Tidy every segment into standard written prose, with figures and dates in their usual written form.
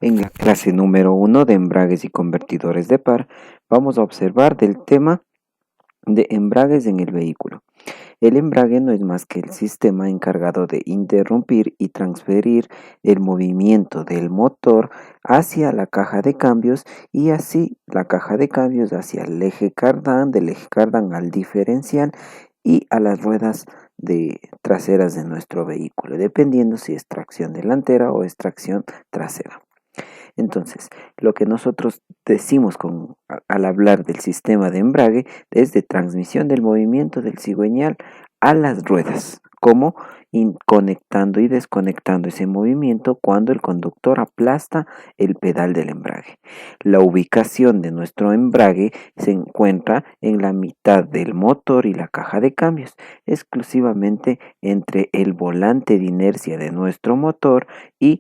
En la clase número 1 de embragues y convertidores de par, vamos a observar del tema de embragues en el vehículo. El embrague no es más que el sistema encargado de interrumpir y transferir el movimiento del motor hacia la caja de cambios y así la caja de cambios hacia el eje cardán, del eje cardán al diferencial y a las ruedas traseras de nuestro vehículo, dependiendo si es tracción delantera o es tracción trasera. Entonces, lo que nosotros decimos al hablar del sistema de embrague es de transmisión del movimiento del cigüeñal a las ruedas, como conectando y desconectando ese movimiento cuando el conductor aplasta el pedal del embrague. La ubicación de nuestro embrague se encuentra en la mitad del motor y la caja de cambios, exclusivamente entre el volante de inercia de nuestro motor y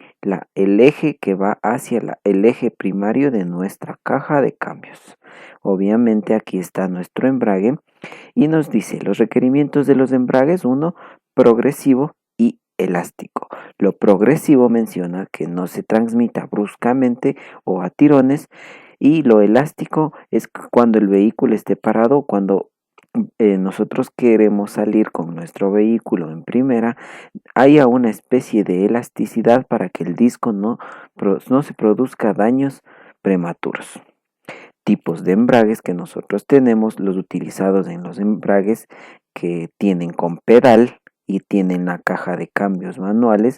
el eje que va hacia el eje primario de nuestra caja de cambios. Obviamente aquí está nuestro embrague y nos dice los requerimientos de los embragues: uno, progresivo y elástico. Lo progresivo menciona que no se transmita bruscamente o a tirones, y lo elástico es cuando el vehículo esté parado, cuando nosotros queremos salir con nuestro vehículo en primera, haya una especie de elasticidad para que el disco no se produzca daños prematuros. Tipos de embragues que nosotros tenemos: los utilizados en los embragues que tienen con pedal y tienen la caja de cambios manuales,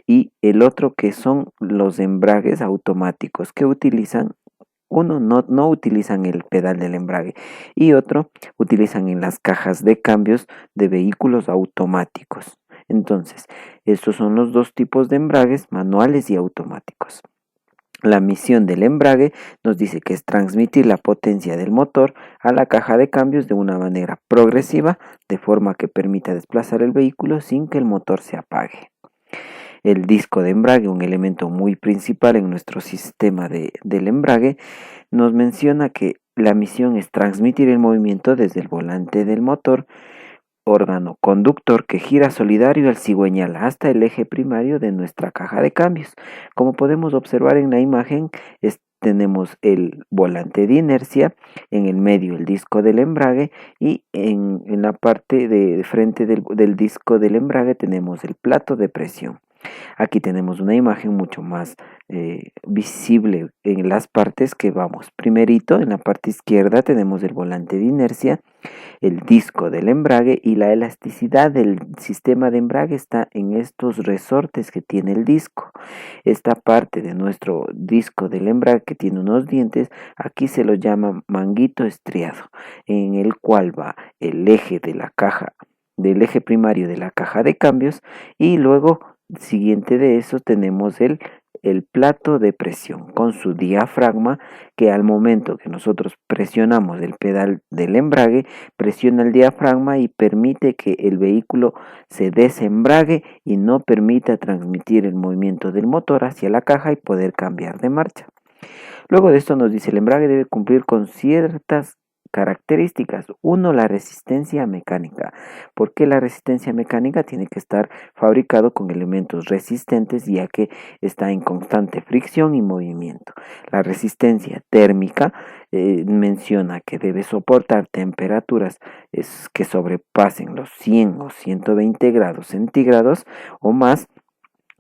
y el otro que son los embragues automáticos que utilizan no utilizan el pedal del embrague, y otro utilizan en las cajas de cambios de vehículos automáticos. Entonces, estos son los dos tipos de embragues, manuales y automáticos. La misión del embrague nos dice que es transmitir la potencia del motor a la caja de cambios de una manera progresiva, de forma que permita desplazar el vehículo sin que el motor se apague. El disco de embrague, un elemento muy principal en nuestro sistema del embrague, nos menciona que la misión es transmitir el movimiento desde el volante del motor, órgano conductor que gira solidario al cigüeñal hasta el eje primario de nuestra caja de cambios. Como podemos observar en la imagen, tenemos el volante de inercia, en el medio el disco del embrague, y en la parte de frente del disco del embrague tenemos el plato de presión. Aquí tenemos una imagen mucho más visible en las partes que vamos. Primerito, en la parte izquierda tenemos el volante de inercia, el disco del embrague, y la elasticidad del sistema de embrague está en estos resortes que tiene el disco. Esta parte de nuestro disco del embrague, que tiene unos dientes, aquí se lo llama manguito estriado, en el cual va el eje de la caja, del eje primario de la caja de cambios, y luego siguiente de eso tenemos el plato de presión con su diafragma, que al momento que nosotros presionamos el pedal del embrague, presiona el diafragma y permite que el vehículo se desembrague y no permita transmitir el movimiento del motor hacia la caja y poder cambiar de marcha. Luego de esto nos dice: el embrague debe cumplir con ciertas características. Uno, la resistencia mecánica. ¿Por qué la resistencia mecánica? Tiene que estar fabricado con elementos resistentes, ya que está en constante fricción y movimiento. La resistencia térmica menciona que debe soportar temperaturas que sobrepasen los 100 o 120 grados centígrados o más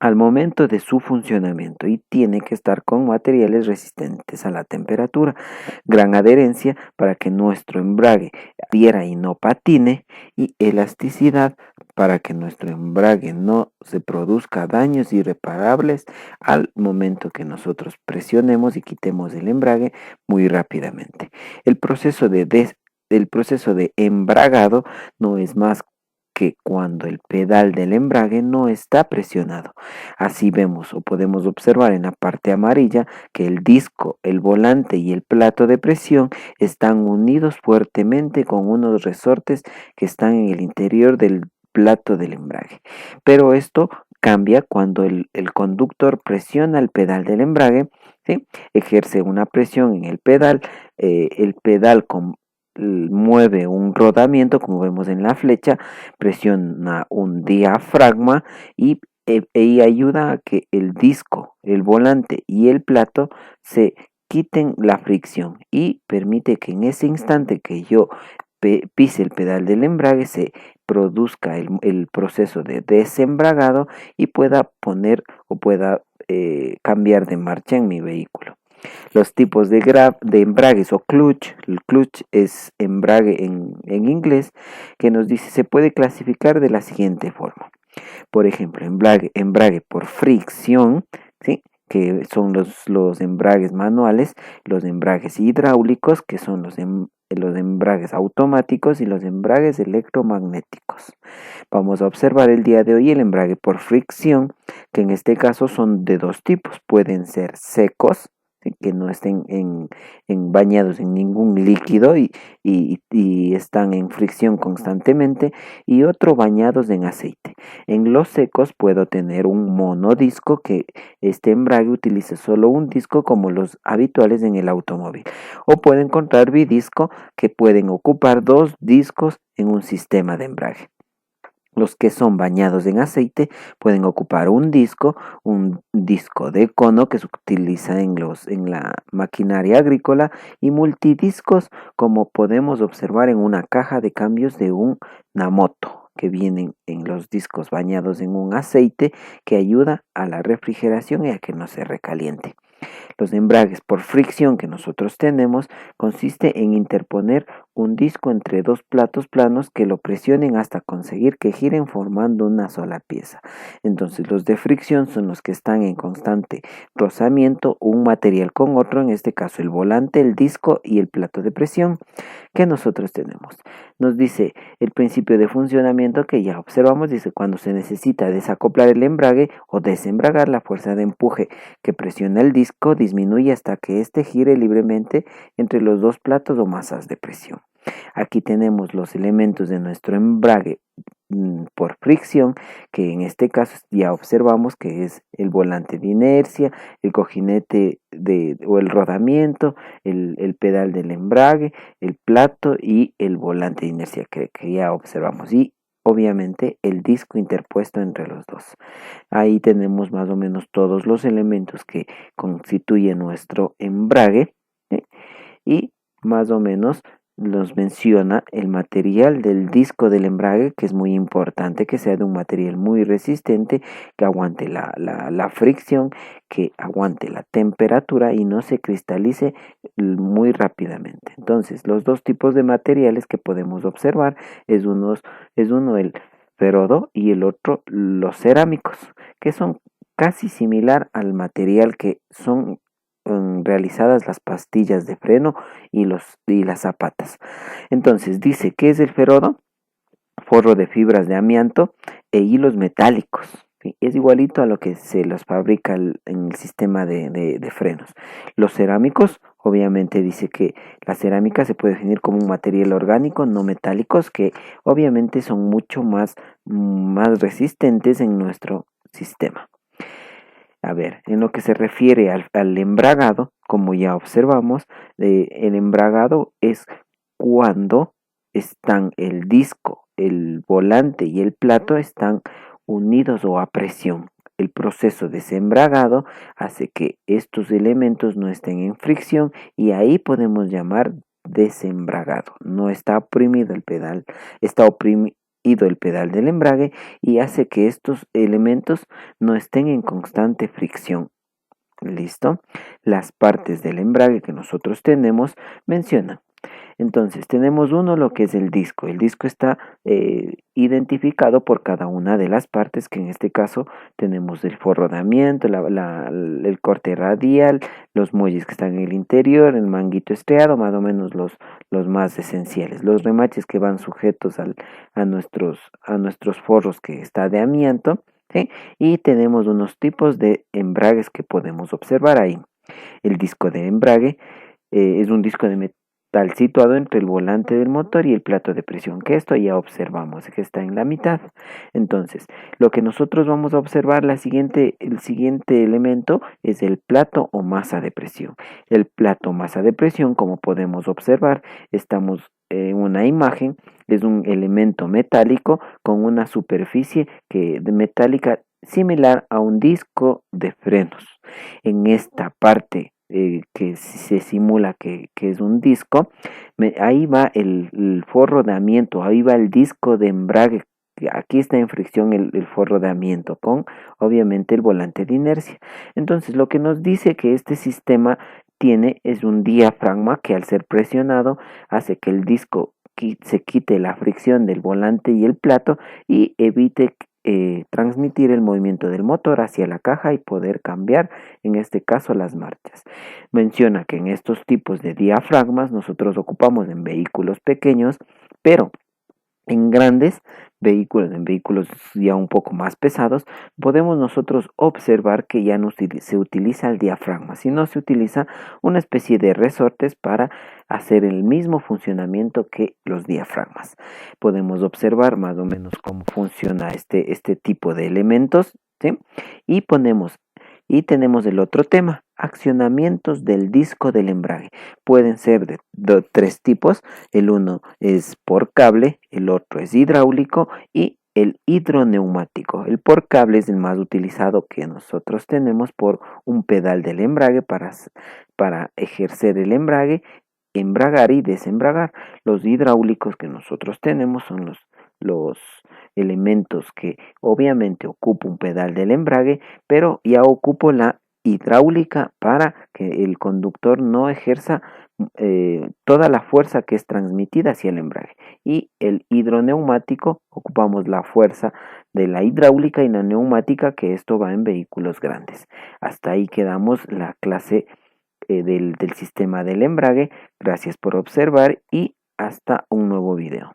al momento de su funcionamiento, y tiene que estar con materiales resistentes a la temperatura, gran adherencia para que nuestro embrague adhiera y no patine, y elasticidad para que nuestro embrague no se produzca daños irreparables al momento que nosotros presionemos y quitemos el embrague muy rápidamente. El proceso de embragado no es más que cuando el pedal del embrague no está presionado. Así vemos o podemos observar en la parte amarilla que el disco, el volante y el plato de presión están unidos fuertemente con unos resortes que están en el interior del plato del embrague. Pero esto cambia cuando el conductor presiona el pedal del embrague, ¿sí? Ejerce una presión en el pedal mueve un rodamiento, como vemos en la flecha, presiona un diafragma y y ayuda a que el disco, el volante y el plato se quiten la fricción y permite que en ese instante que yo pise el pedal del embrague se produzca el proceso de desembragado y pueda poner o pueda cambiar de marcha en mi vehículo. Los tipos de embragues o clutch, el clutch es embrague en inglés, que nos dice se puede clasificar de la siguiente forma. Por ejemplo, embrague por fricción, ¿sí? Que son los embragues manuales, los embragues hidráulicos, que son los embragues automáticos y los embragues electromagnéticos. Vamos a observar el día de hoy el embrague por fricción, que en este caso son de dos tipos. Pueden ser secos, ¿sí? Que no estén bañados en ningún líquido y están en fricción constantemente, y otro bañados en aceite. En los secos puedo tener un monodisco, que este embrague utiliza solo un disco como los habituales en el automóvil. O puedo encontrar bidisco, que pueden ocupar dos discos en un sistema de embrague. Los que son bañados en aceite pueden ocupar un disco de cono que se utiliza en la maquinaria agrícola, y multidiscos como podemos observar en una caja de cambios de una moto, que vienen en los discos bañados en un aceite que ayuda a la refrigeración y a que no se recaliente. Los embragues por fricción que nosotros tenemos consiste en interponer un disco entre dos platos planos que lo presionen hasta conseguir que giren formando una sola pieza. Entonces los de fricción son los que están en constante rozamiento un material con otro, en este caso el volante, el disco y el plato de presión que nosotros tenemos. Nos dice el principio de funcionamiento que ya observamos, dice cuando se necesita desacoplar el embrague o desembragar, la fuerza de empuje que presiona el disco disminuye hasta que éste gire libremente entre los dos platos o masas de presión. Aquí tenemos los elementos de nuestro embrague por fricción, que en este caso ya observamos que es el volante de inercia, el cojinete o el rodamiento, el pedal del embrague, el plato y el volante de inercia que ya observamos, y obviamente el disco interpuesto entre los dos. Ahí tenemos más o menos todos los elementos que constituyen nuestro embrague, ¿sí? Y más o menos los menciona el material del disco del embrague, que es muy importante que sea de un material muy resistente, que aguante la fricción, que aguante la temperatura y no se cristalice muy rápidamente. Entonces, los dos tipos de materiales que podemos observar es uno el ferodo y el otro los cerámicos, que son casi similar al material que son realizadas las pastillas de freno y las zapatas. Entonces dice que es el ferodo, forro de fibras de amianto e hilos metálicos. ¿Sí? Es igualito a lo que se los fabrica en el sistema de frenos. Los cerámicos, obviamente dice que la cerámica se puede definir como un material orgánico no metálicos, que obviamente son mucho más resistentes en nuestro sistema. A ver, en lo que se refiere al embragado, como ya observamos, el embragado es cuando están el disco, el volante y el plato están unidos o a presión. El proceso de desembragado hace que estos elementos no estén en fricción y ahí podemos llamar desembragado. No está oprimido el pedal, está oprimido el pedal del embrague y hace que estos elementos no estén en constante fricción. ¿Listo? Las partes del embrague que nosotros tenemos mencionan. Entonces, tenemos lo que es el disco. El disco está identificado por cada una de las partes, que en este caso tenemos el forrodamiento, el corte radial, los muelles que están en el interior, el manguito estriado, más o menos los más esenciales. Los remaches que van sujetos a nuestros forros que está de amianto, ¿sí? Y tenemos unos tipos de embragues que podemos observar ahí. El disco de embrague es un disco de metal situado entre el volante del motor y el plato de presión, que esto ya observamos que está en la mitad. Entonces, lo que nosotros vamos a observar, el siguiente elemento es el plato o masa de presión. El plato o masa de presión, como podemos observar, estamos en una imagen, es un elemento metálico con una superficie de metálica similar a un disco de frenos. En esta parte que se simula que es un disco, ahí va el forro de amianto, ahí va el disco de embrague. Aquí está en fricción el forro de amianto con obviamente el volante de inercia. Entonces lo que nos dice que este sistema tiene es un diafragma que al ser presionado hace que el disco se quite la fricción del volante y el plato y evite transmitir el movimiento del motor hacia la caja y poder cambiar, en este caso, las marchas. Menciona que en estos tipos de diafragmas nosotros ocupamos en vehículos pequeños, pero en grandes vehículos, en vehículos ya un poco más pesados, podemos nosotros observar que ya no se utiliza el diafragma, sino se utiliza una especie de resortes para hacer el mismo funcionamiento que los diafragmas. Podemos observar más o menos cómo funciona este tipo de elementos, ¿sí? Y tenemos el otro tema, accionamientos del disco del embrague. Pueden ser de tres tipos. El uno es por cable, el otro es hidráulico y el hidroneumático. El por cable es el más utilizado que nosotros tenemos por un pedal del embrague para ejercer el embrague, embragar y desembragar. Los hidráulicos que nosotros tenemos son los elementos que obviamente ocupa un pedal del embrague, pero ya ocupo la hidráulica para que el conductor no ejerza toda la fuerza que es transmitida hacia el embrague. Y el hidroneumático ocupamos la fuerza de la hidráulica y la neumática, que esto va en vehículos grandes. Hasta ahí quedamos la clase del sistema del embrague. Gracias por observar y hasta un nuevo video.